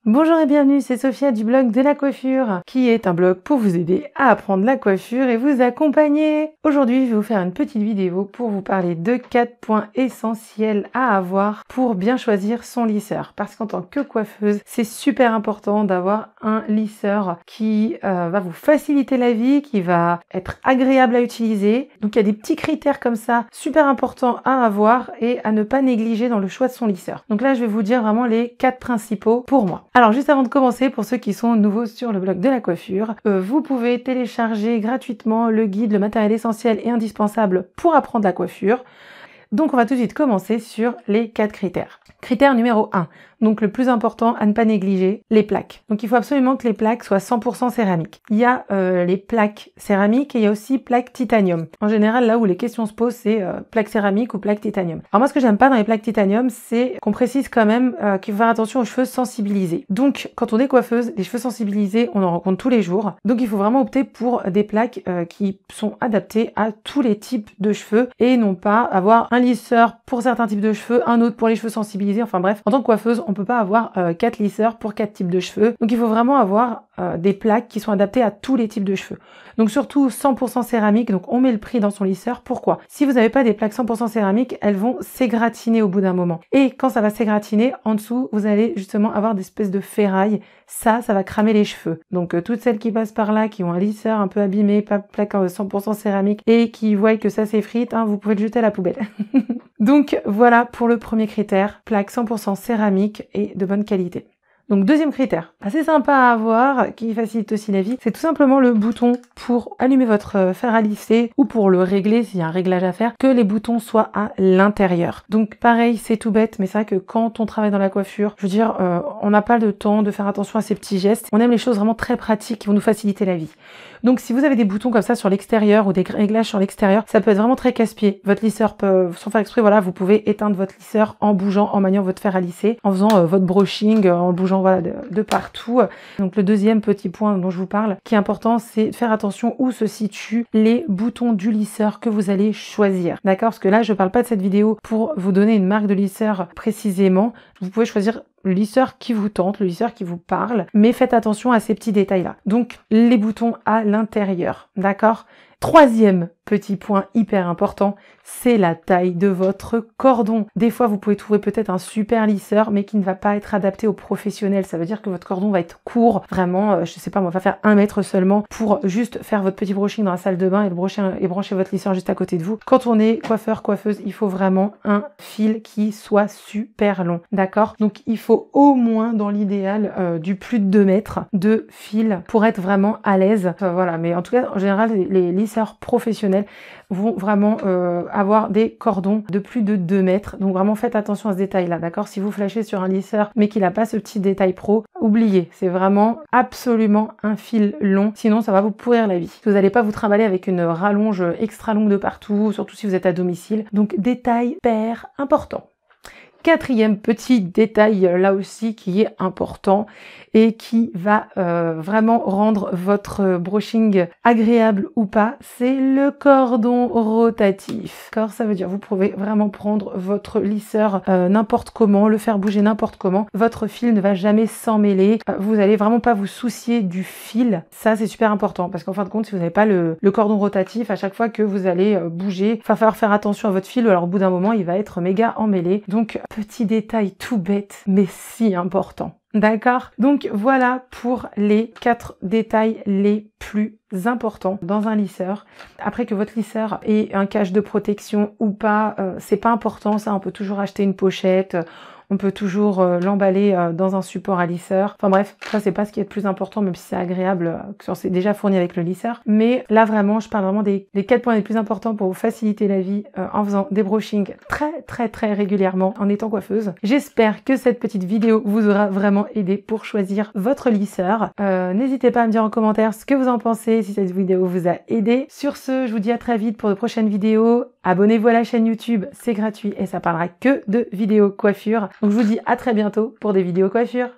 Bonjour et bienvenue, c'est Sophia du blog de la coiffure, qui est un blog pour vous aider à apprendre la coiffure et vous accompagner. Aujourd'hui, je vais vous faire une petite vidéo pour vous parler de 4 points essentiels à avoir pour bien choisir son lisseur. Parce qu'en tant que coiffeuse, c'est super important d'avoir un lisseur qui va vous faciliter la vie, qui va être agréable à utiliser. Donc il y a des petits critères comme ça, super importants à avoir et à ne pas négliger dans le choix de son lisseur. Donc là, je vais vous dire vraiment les 4 principaux pour moi. Alors juste avant de commencer, pour ceux qui sont nouveaux sur le blog de la coiffure, vous pouvez télécharger gratuitement le guide, le matériel essentiel et indispensable pour apprendre la coiffure. Donc on va tout de suite commencer sur les 4 critères. Critère numéro 1, donc le plus important à ne pas négliger, les plaques. Donc il faut absolument que les plaques soient 100% céramiques. Il y a les plaques céramiques et il y a aussi plaques titanium. En général, là où les questions se posent, c'est plaques céramiques ou plaques titanium. Alors moi, ce que j'aime pas dans les plaques titanium, c'est qu'on précise quand même qu'il faut faire attention aux cheveux sensibilisés. Donc quand on est coiffeuse, les cheveux sensibilisés, on en rencontre tous les jours. Donc il faut vraiment opter pour des plaques qui sont adaptées à tous les types de cheveux et non pas avoir un lisseur pour certains types de cheveux, un autre pour les cheveux sensibilisés. Enfin bref, en tant que coiffeuse, on peut pas avoir 4 lisseurs pour 4 types de cheveux. Donc il faut vraiment avoir des plaques qui sont adaptées à tous les types de cheveux. Donc surtout 100% céramique, donc on met le prix dans son lisseur. Pourquoi? Si vous n'avez pas des plaques 100% céramiques, elles vont s'égratiner au bout d'un moment. Et quand ça va s'égratiner, en dessous, vous allez justement avoir des espèces de ferrailles. Ça va cramer les cheveux. Donc toutes celles qui passent par là, qui ont un lisseur un peu abîmé, pas plaque 100% céramique et qui voient que ça s'effrite, vous pouvez le jeter à la poubelle. Donc voilà pour le premier critère, plaque 100% céramique et de bonne qualité. Donc deuxième critère, assez sympa à avoir, qui facilite aussi la vie, c'est tout simplement le bouton pour allumer votre fer à lisser ou pour le régler s'il y a un réglage à faire, que les boutons soient à l'intérieur. Donc pareil, c'est tout bête, mais c'est vrai que quand on travaille dans la coiffure, je veux dire, on n'a pas le temps de faire attention à ces petits gestes. On aime les choses vraiment très pratiques qui vont nous faciliter la vie. Donc si vous avez des boutons comme ça sur l'extérieur ou des réglages sur l'extérieur, ça peut être vraiment très casse-pied. Votre lisseur peut, sans faire exprès, voilà, vous pouvez éteindre votre lisseur en bougeant, en maniant votre fer à lisser, en faisant votre brushing, en bougeant voilà, de partout. Donc le deuxième petit point dont je vous parle, qui est important, c'est de faire attention où se situent les boutons du lisseur que vous allez choisir. D'accord? Parce que là, je parle pas de cette vidéo pour vous donner une marque de lisseur précisément. Vous pouvez choisir le lisseur qui vous tente, le lisseur qui vous parle, mais faites attention à ces petits détails-là. Donc, les boutons à l'intérieur, d'accord? Troisième petit point hyper important, c'est la taille de votre cordon. Des fois, vous pouvez trouver peut-être un super lisseur, mais qui ne va pas être adapté aux professionnels. Ça veut dire que votre cordon va être court, vraiment, je sais pas, on va faire 1 mètre seulement pour juste faire votre petit brushing dans la salle de bain et brancher votre lisseur juste à côté de vous. Quand on est coiffeur, coiffeuse, il faut vraiment un fil qui soit super long, d'accord? Donc, il faut au moins, dans l'idéal, du plus de 2 mètres de fil pour être vraiment à l'aise. Voilà, mais en tout cas, en général, les lisseurs professionnels vont vraiment avoir des cordons de plus de 2 mètres. Donc vraiment faites attention à ce détail-là, d'accord? Si vous flashez sur un lisseur mais qu'il n'a pas ce petit détail pro, oubliez. C'est vraiment absolument un fil long. Sinon, ça va vous pourrir la vie. Vous n'allez pas vous trimballer avec une rallonge extra longue de partout, surtout si vous êtes à domicile. Donc détail hyper important. Quatrième petit détail là aussi qui est important et qui va vraiment rendre votre brushing agréable ou pas, c'est le cordon rotatif. D'accord, ça veut dire vous pouvez vraiment prendre votre lisseur n'importe comment, le faire bouger n'importe comment. Votre fil ne va jamais s'en mêler. Vous allez vraiment pas vous soucier du fil. Ça c'est super important parce qu'en fin de compte, si vous n'avez pas le cordon rotatif, à chaque fois que vous allez bouger, il va falloir faire attention à votre fil. Alors au bout d'un moment, il va être méga emmêlé. Donc petit détail tout bête, mais si important. D'accord? Donc voilà pour les 4 détails les plus importants dans un lisseur. Après que votre lisseur ait un cache de protection ou pas, c'est pas important, ça on peut toujours acheter une pochette. On peut toujours l'emballer dans un support à lisseur. Enfin bref, ça c'est pas ce qui est le plus important, même si c'est agréable que c'est déjà fourni avec le lisseur. Mais là vraiment, je parle vraiment des 4 points les plus importants pour vous faciliter la vie en faisant des brushings très régulièrement en étant coiffeuse. J'espère que cette petite vidéo vous aura vraiment aidé pour choisir votre lisseur. N'hésitez pas à me dire en commentaire ce que vous en pensez, si cette vidéo vous a aidé. Sur ce, je vous dis à très vite pour de prochaines vidéos. Abonnez-vous à la chaîne YouTube, c'est gratuit et ça parlera que de vidéos coiffure. Donc je vous dis à très bientôt pour des vidéos coiffure.